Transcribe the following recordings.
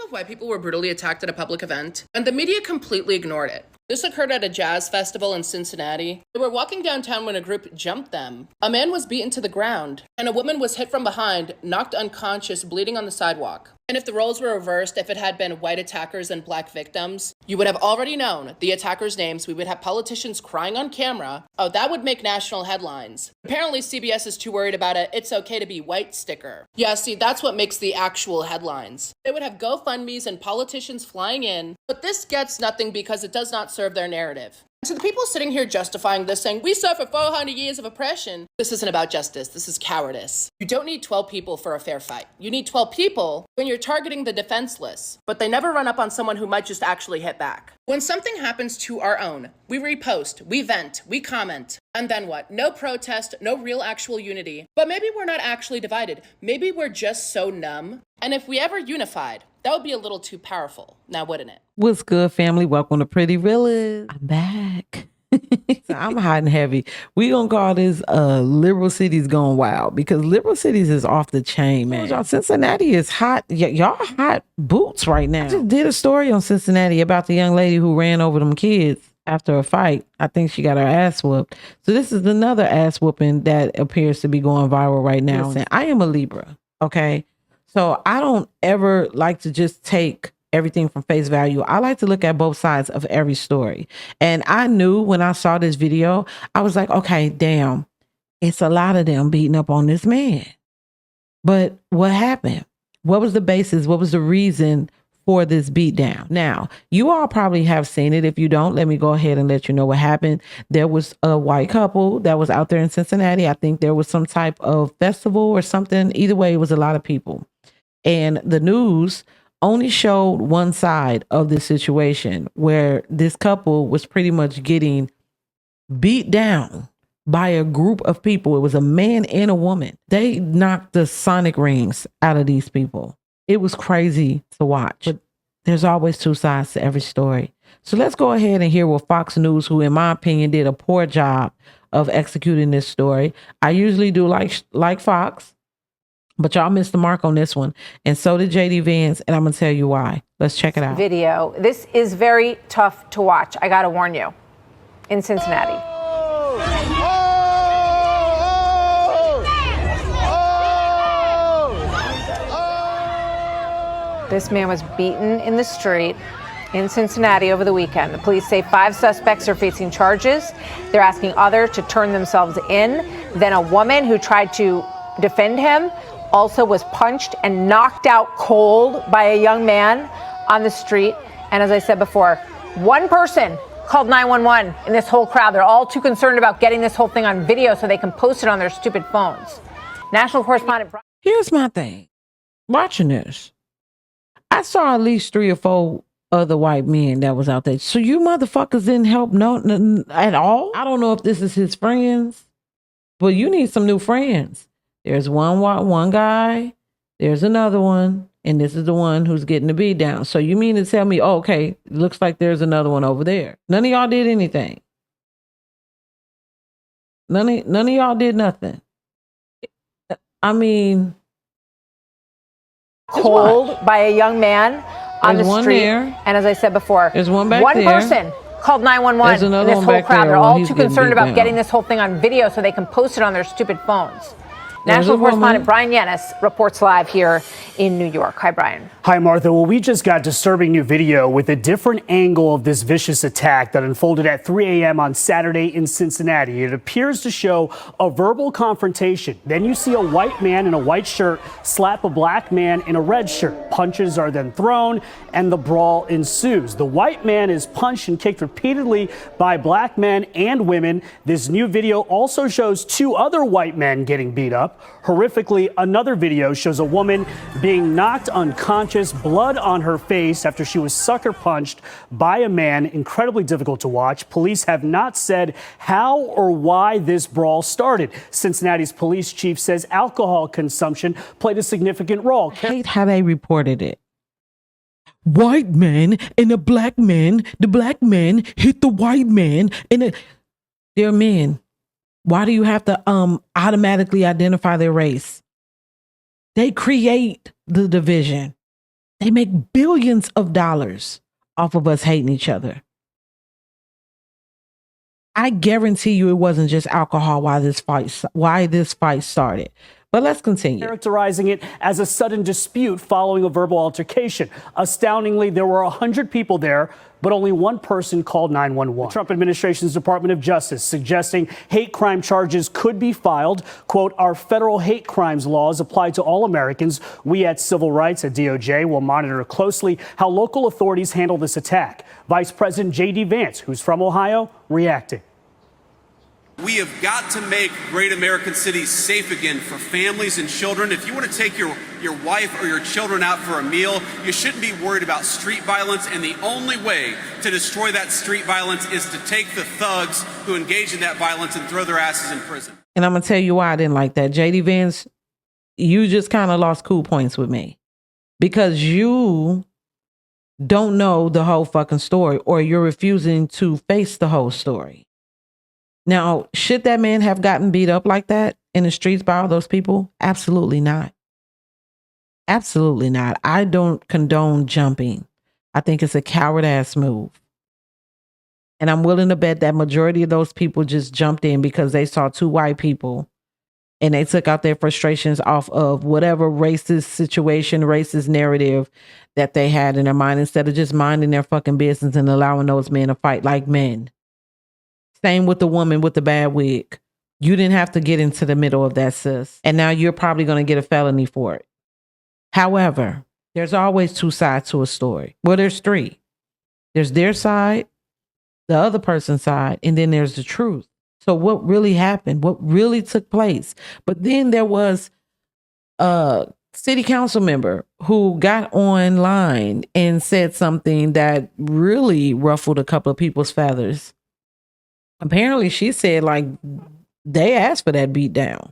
of white people were brutally attacked at a public event, and the media completely ignored it. This occurred at a jazz festival in Cincinnati. They were walking downtown when a group jumped them. A man was beaten to the ground, and a woman was hit from behind, knocked unconscious, bleeding on the sidewalk. And if the roles were reversed, if it had been white attackers and black victims, you would have already known the attackers' names. We would have politicians crying on camera. Oh, that would make national headlines. Apparently, CBS is too worried about a "it's okay to be white" sticker. Yeah, see, that's what makes the actual headlines. They would have GoFundMes and politicians flying in, but this gets nothing because it does not serve their narrative. To the people sitting here justifying this, saying, we suffer 400 years of oppression, this isn't about justice, this is cowardice. You don't need 12 people for a fair fight. You need 12 people when you're targeting the defenseless, but they never run up on someone who might just actually hit back. When something happens to our own, we repost, we vent, we comment, and then what? No protest, no real actual unity. But maybe we're not actually divided. Maybe we're just so numb. And if we ever unified, that would be a little too powerful, now wouldn't it? What's good, family? Welcome to Pretty Realist. I'm back. So I'm hot and heavy. We gonna call this liberal cities gone wild, because liberal cities is off the chain, man. Y'all, Cincinnati is hot. Y'all hot boots right now. I just did a story on Cincinnati about the young lady who ran over them kids after a fight. I think she got her ass whooped. So this is another ass whooping that appears to be going viral right now. Listen, I am a Libra, okay? So I don't ever like to just take everything from face value. I like to look at both sides of every story. And I knew when I saw this video, I was like, okay, damn, it's a lot of them beating up on this man. But what happened? What was the basis? What was the reason for this beatdown? Now, you all probably have seen it. If you don't, let me go ahead and let you know what happened. There was a white couple that was out there in Cincinnati. I think there was some type of festival or something. Either way, it was a lot of people. And the news only showed one side of the situation, where this couple was pretty much getting beat down by a group of people. It was a man and a woman. They knocked the sonic rings out of these people. It was crazy to watch. But there's always two sides to every story. So let's go ahead and hear what Fox News, who in my opinion did a poor job of executing this story. I usually do like Fox, but y'all missed the mark on this one. And so did JD Vance, and I'm going to tell you why. Let's check it out. Video. This is very tough to watch. I got to warn you. In Cincinnati. This man was beaten in the street in Cincinnati over the weekend. The police say 5 suspects are facing charges. They're asking others to turn themselves in. Then a woman who tried to defend him also was punched and knocked out cold by a young man on the street. And as I said before, one person called 911 in this whole crowd. They're all too concerned about getting this whole thing on video so they can post it on their stupid phones. National correspondent. Here's my thing. Watching this, I saw at least 3 or 4 other white men that was out there. So you motherfuckers didn't help at all? I don't know if this is his friends, but you need some new friends. There's one guy, there's another one, and this is the one who's getting the beat down. So you mean to tell me, oh, okay, it looks like there's another one over there. None of y'all did anything. None of y'all did nothing. I mean, cold by a young man on the street. There. And as I said before, there's one back one there. person called 911 in this whole crowd. They're all too concerned about getting this whole thing on video so they can post it on their stupid phones. National correspondent Brian Yanis reports live here in New York. Hi, Brian. Hi, Martha. Well, we just got disturbing new video with a different angle of this vicious attack that unfolded at 3 a.m. on Saturday in Cincinnati. It appears to show a verbal confrontation. Then you see a white man in a white shirt slap a black man in a red shirt. Punches are then thrown and the brawl ensues. The white man is punched and kicked repeatedly by black men and women. This new video also shows 2 other white men getting beat up. Horrifically, another video shows a woman being knocked unconscious, blood on her face after she was sucker punched by a man. Incredibly difficult to watch. Police have not said how or why this brawl started. Cincinnati's police chief says alcohol consumption played a significant role. I hate how they reported it. White man and a black man. The black man hit the white man. They're men. Why do you have to automatically identify their race? They create the division. They make billions of dollars off of us hating each other. I guarantee you it wasn't just alcohol why this fight started. But let's continue. Characterizing it as a sudden dispute following a verbal altercation. Astoundingly, there were 100 people there, but only one person called 911. The Trump administration's Department of Justice suggesting hate crime charges could be filed. Quote, our federal hate crimes laws apply to all Americans. We at Civil Rights at DOJ will monitor closely how local authorities handle this attack. Vice President J.D. Vance, who's from Ohio, reacting. We have got to make great American cities safe again for families and children. If you want to take your wife or your children out for a meal, you shouldn't be worried about street violence. And the only way to destroy that street violence is to take the thugs who engage in that violence and throw their asses in prison. And I'm going to tell you why I didn't like that. JD Vance, you just kind of lost cool points with me because you don't know the whole fucking story, or you're refusing to face the whole story. Now, should that man have gotten beat up like that in the streets by all those people? Absolutely not. Absolutely not. I don't condone jumping. I think it's a coward ass move. And I'm willing to bet that majority of those people just jumped in because they saw two white people and they took out their frustrations off of whatever racist situation, racist narrative that they had in their mind, instead of just minding their fucking business and allowing those men to fight like men. Same with the woman with the bad wig. You didn't have to get into the middle of that, sis. And now you're probably going to get a felony for it. However, there's always two sides to a story. Well, there's three. There's their side, the other person's side, and then there's the truth. So what really happened? What really took place? But then there was a city council member who got online and said something that really ruffled a couple of people's feathers. Apparently, she said, like, they asked for that beat down.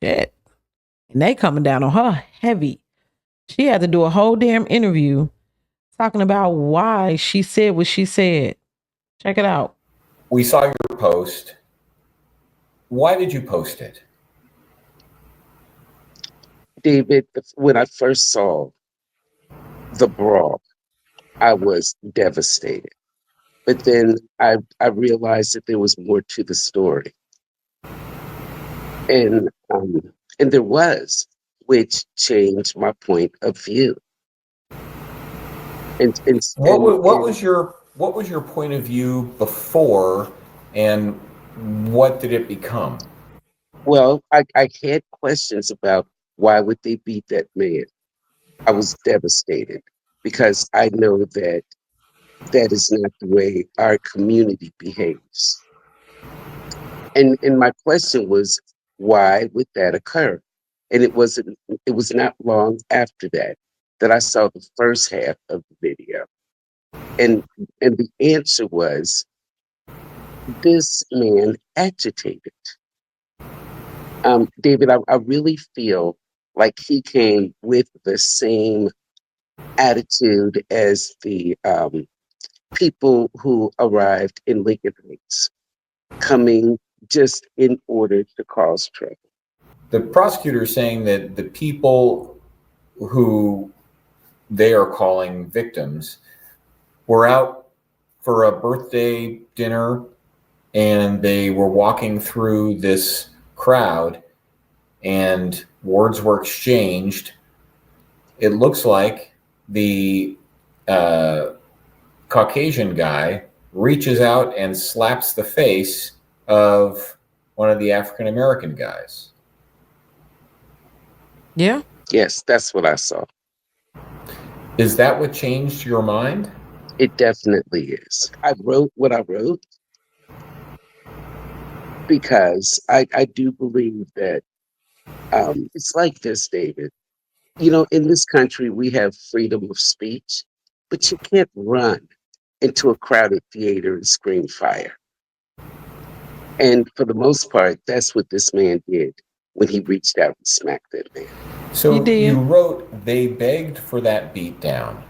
Shit. And they coming down on her heavy. She had to do a whole damn interview talking about why she said what she said. Check it out. We saw your post. Why did you post it? David, when I first saw the brawl, I was devastated. But then I realized that there was more to the story. And there was, which changed my point of view. What was your point of view before, and what did it become? Well, I had questions about why would they beat that man. I was devastated because I know that that is not the way our community behaves. And my question was, why would that occur? And it was not long after that I saw the first half of the video. And the answer was, this man agitated. David, I really feel like he came with the same attitude as the people who arrived in Lincoln Heights, coming just in order to cause trouble. The prosecutor is saying that the people who they are calling victims were out for a birthday dinner and they were walking through this crowd and words were exchanged. It looks like the Caucasian guy reaches out and slaps the face of one of the African-American guys. Yeah. Yes, that's what I saw. Is that what changed your mind? It definitely is. I wrote what I wrote because I do believe that it's like this, David. You know, in this country, we have freedom of speech, but you can't run into a crowded theater and scream fire. And for the most part, that's what this man did when he reached out and smacked that man. So you wrote, they begged for that beatdown.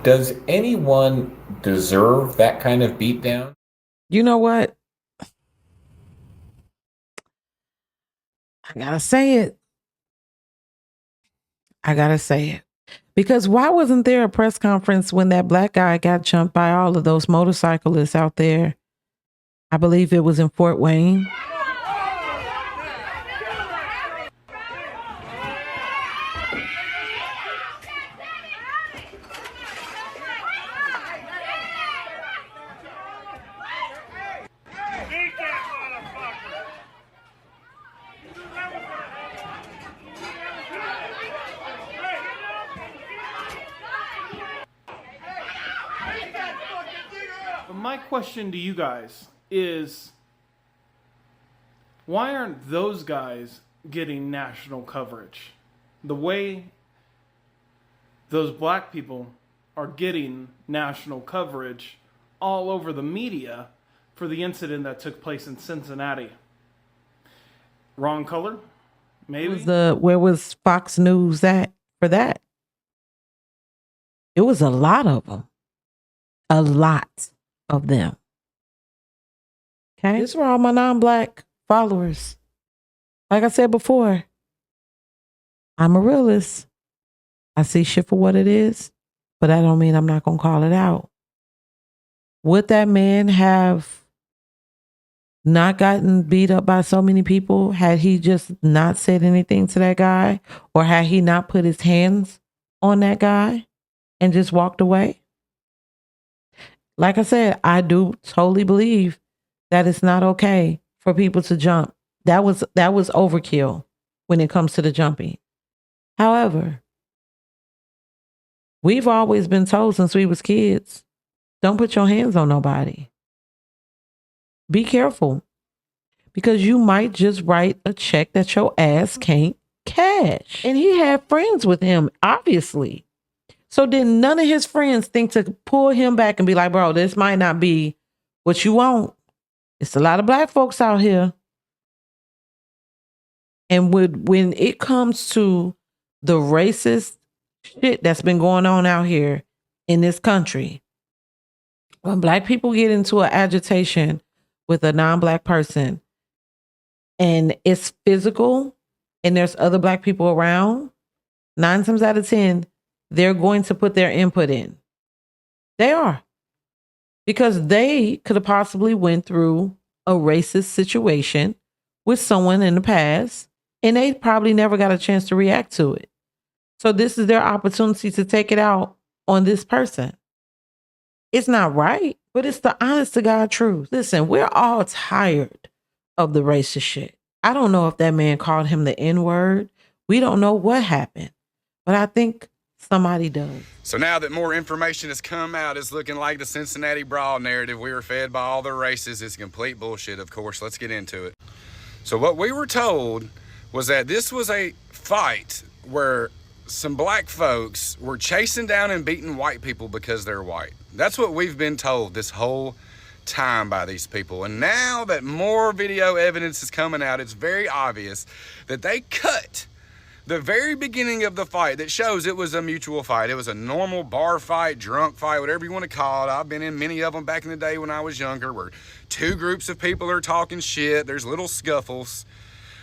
Does anyone deserve that kind of beatdown? You know what? I gotta say it. Because why wasn't there a press conference when that black guy got jumped by all of those motorcyclists out there? I believe it was in Fort Wayne. My question to you guys is, why aren't those guys getting national coverage the way those black people are getting national coverage all over the media for the incident that took place in Cincinnati? Wrong color? Maybe? Where was Fox News at for that? It was a lot of them. A lot of them. Okay? This is for all my non-black followers. Like I said before, I'm a realist. I see shit for what it is, but that don't mean I'm not going to call it out. Would that man have not gotten beat up by so many people had he just not said anything to that guy, or had he not put his hands on that guy and just walked away? Like I said, I do totally believe that it's not okay for people to jump. That was overkill when it comes to the jumping. However, we've always been told since we was kids, don't put your hands on nobody. Be careful, because you might just write a check that your ass can't cash. And he had friends with him, obviously. So did none of his friends think to pull him back and be like, bro, this might not be what you want. It's a lot of black folks out here. And when it comes to the racist shit that's been going on out here in this country, when black people get into an agitation with a non-black person and it's physical and there's other black people around, 9 times out of 10, they're going to put their input in. They are. Because they could have possibly went through a racist situation with someone in the past, and they probably never got a chance to react to it. So this is their opportunity to take it out on this person. It's not right, but it's the honest to God truth. Listen, we're all tired of the racist shit. I don't know if that man called him the N-word. We don't know what happened, but I think somebody does. So now that more information has come out, it's looking like the Cincinnati Brawl narrative we were fed by all the races is complete bullshit, of course. Let's get into it. So what we were told was that this was a fight where some black folks were chasing down and beating white people because they're white. That's what we've been told this whole time by these people. And now that more video evidence is coming out, it's very obvious that they cut the very beginning of the fight that shows it was a mutual fight. It was a normal bar fight, drunk fight, whatever you want to call it. I've been in many of them back in the day when I was younger, where 2 groups of people are talking shit. There's little scuffles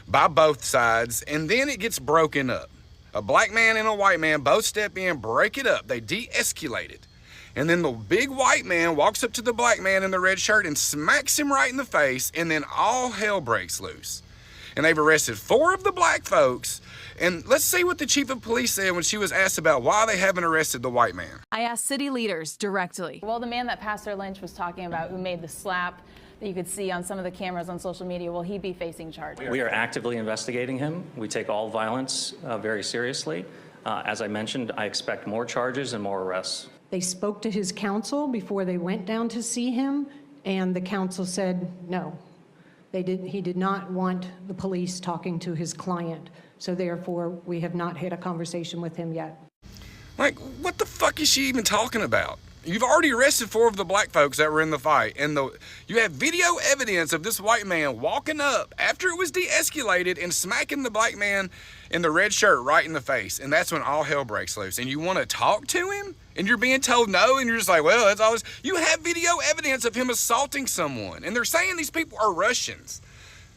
by both sides, and then it gets broken up. A black man and a white man both step in, break it up. They de-escalate it. And then the big white man walks up to the black man in the red shirt and smacks him right in the face, and then all hell breaks loose. And they've arrested 4 of the black folks. And let's see what the chief of police said when she was asked about why they haven't arrested the white man. I asked city leaders directly. Well, the man that Pastor Lynch was talking about, who made the slap that you could see on some of the cameras on social media, will he be facing charges? We are actively investigating him. We take all violence very seriously. As I mentioned, I expect more charges and more arrests. They spoke to his counsel before they went down to see him, and the counsel said no. He did not want the police talking to his client. So therefore, we have not had a conversation with him yet. Like, what the fuck is she even talking about? You've already arrested 4 of the black folks that were in the fight, and you have video evidence of this white man walking up after it was de-escalated and smacking the black man in the red shirt right in the face, and that's when all hell breaks loose. And you want to talk to him, and you're being told no, and you're just like, well, that's all you have video evidence of him assaulting someone, and they're saying these people are Russians.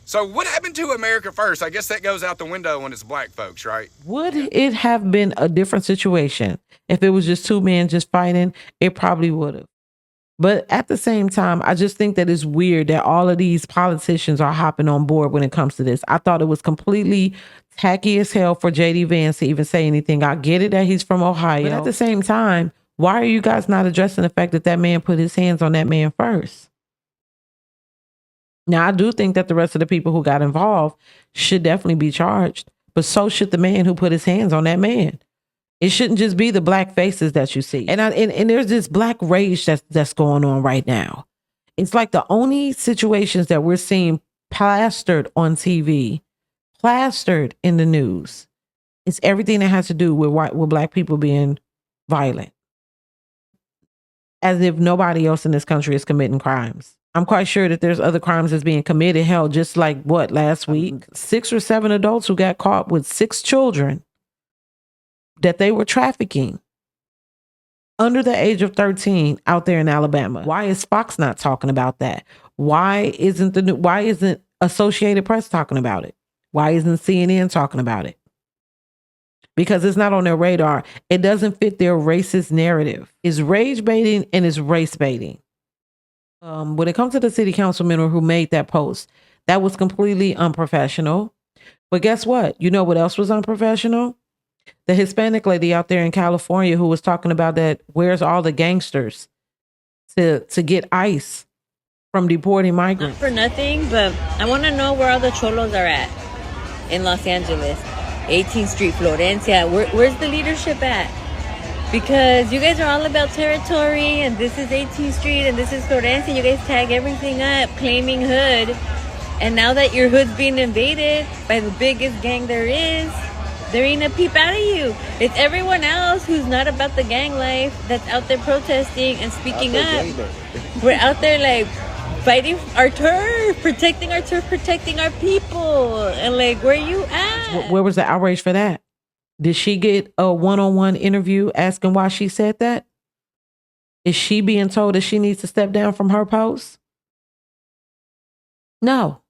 So what happened to America first? I guess that goes out the window when it's black folks, right? Would it have been a different situation if it was just two men just fighting? It probably would have. But at the same time, I just think that it's weird that all of these politicians are hopping on board when it comes to this. I thought it was completely tacky as hell for JD Vance to even say anything. I get it that he's from Ohio. But at the same time, why are you guys not addressing the fact that that man put his hands on that man first? Now, I do think that the rest of the people who got involved should definitely be charged, but so should the man who put his hands on that man. It shouldn't just be the black faces that you see. And there's this black rage that's going on right now. It's like the only situations that we're seeing plastered on TV, plastered in the news, it's everything that has to do with black people being violent. As if nobody else in this country is committing crimes. I'm quite sure that there's other crimes that's being committed. Hell, just like last week, 6 or 7 adults who got caught with 6 children that they were trafficking under the age of 13 out there in Alabama. Why is Fox not talking about that? Why isn't Associated Press talking about it? Why isn't CNN talking about it? Because it's not on their radar. It doesn't fit their racist narrative. It's rage baiting and it's race baiting. When it comes to the city councilman who made that post, that was completely unprofessional. But guess what? You know what else was unprofessional? The Hispanic lady out there in California who was talking about that, where's all the gangsters to get ICE from deporting migrants? Not for nothing, but I want to know where all the cholos are at in Los Angeles. 18th Street, Florencia. Where's the leadership at? Because you guys are all about territory, and this is 18th Street, and this is Florencia. You guys tag everything up, claiming hood. And now that your hood's being invaded by the biggest gang there is, there ain't a peep out of you. It's everyone else who's not about the gang life that's out there protesting and speaking up. We're out there like fighting our turf, protecting our people. And like, where you at? Where was the outrage for that? Did she get a one-on-one interview asking why she said that? Is she being told that she needs to step down from her post? No.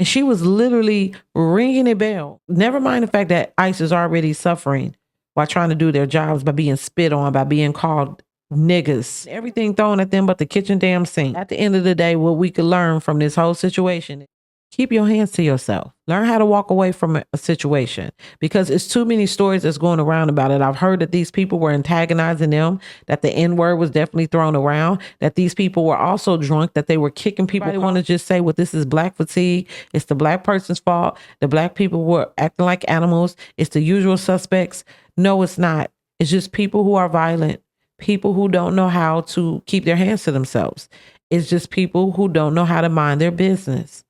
And she was literally ringing a bell. Never mind the fact that ICE is already suffering while trying to do their jobs by being spit on, by being called niggas. Everything thrown at them but the kitchen damn sink. At the end of the day, what we could learn from this whole situation, keep your hands to yourself. Learn how to walk away from a situation, because it's too many stories that's going around about it. I've heard that these people were antagonizing them, that the N-word was definitely thrown around, that these people were also drunk, that they were kicking people. They want to just say, well, this is black fatigue. It's the black person's fault. The black people were acting like animals. It's the usual suspects. No, it's not. It's just people who are violent, people who don't know how to keep their hands to themselves. It's just people who don't know how to mind their business.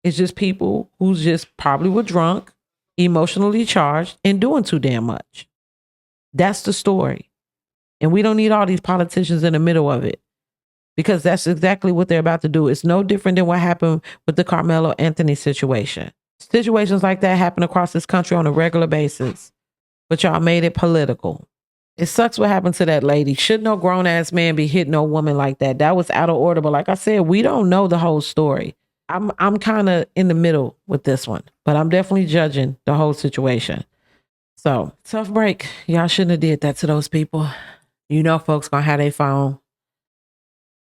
It's just people who just probably were drunk, emotionally charged, and doing too damn much. That's the story. And we don't need all these politicians in the middle of it, because that's exactly what they're about to do. It's no different than what happened with the Carmelo Anthony situation. Situations like that happen across this country on a regular basis, but y'all made it political. It sucks what happened to that lady. Should no grown-ass man be hitting no woman like that? That was out of order. But like I said, we don't know the whole story. I'm kind of in the middle with this one, but I'm definitely judging the whole situation. So, tough break. Y'all shouldn't have did that to those people. You know, folks gonna have their phone.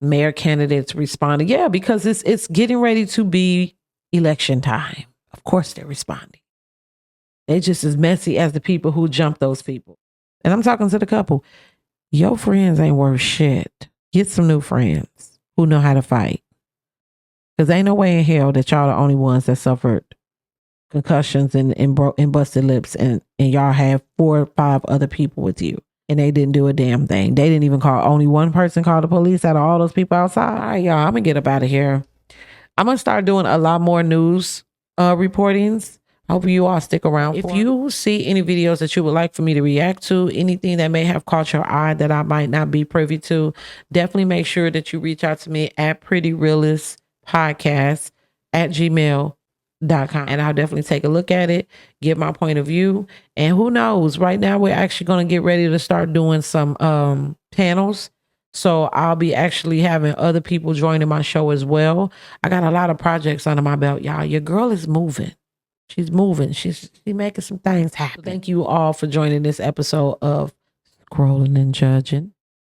Mayor candidates responding. Yeah, because it's getting ready to be election time. Of course they're responding. They're just as messy as the people who jumped those people. And I'm talking to the couple. Your friends ain't worth shit. Get some new friends who know how to fight. Because ain't no way in hell that y'all the only ones that suffered concussions and busted lips, and y'all have 4 or 5 other people with you, and they didn't do a damn thing. They didn't even call. Only one person called the police out of all those people outside. All right, y'all, I'm gonna get up out of here. I'm gonna start doing a lot more news reportings. Hope you all stick around. If you see any videos that you would like for me to react to, anything that may have caught your eye that I might not be privy to, definitely make sure that you reach out to me at prettyrealistpodcast@gmail.com, and I'll definitely take a look at it, give my point of view. And who knows, right now we're actually going to get ready to start doing some panels So I'll be actually having other people joining my show as well. I got a lot of projects under my belt, y'all. Your girl is moving. She's moving. She's making some things happen. Thank you all for joining this episode of Scrolling and Judging.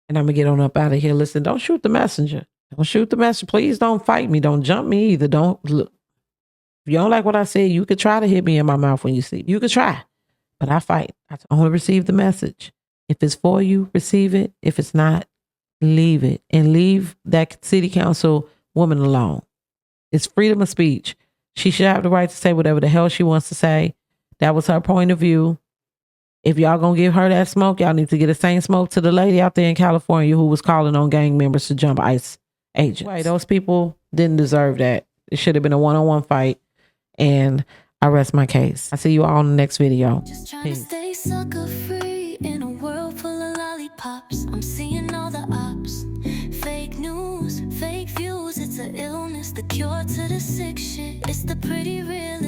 And I'm going to get on up out of here. Listen, don't shoot the messenger. Don't shoot the messenger. Please don't fight me. Don't jump me either. Don't look. If you don't like what I say, you could try to hit me in my mouth when you see. You could try, but I fight. I only receive the message. If it's for you, receive it. If it's not, leave it. And leave that city council woman alone. It's freedom of speech. She should have the right to say whatever the hell she wants to say. That was her point of view. If y'all gonna give her that smoke, y'all need to get the same smoke to the lady out there in California who was calling on gang members to jump ICE agents. Wait, those people didn't deserve that. It should have been a one-on-one fight. And I rest my case. I see you all in the next video. Just trying to stay sucker free in a world full of lollipops. I'm seeing all the ops. Fake news, fake views. It's an illness, the cure to the sick shit. It's the pretty real.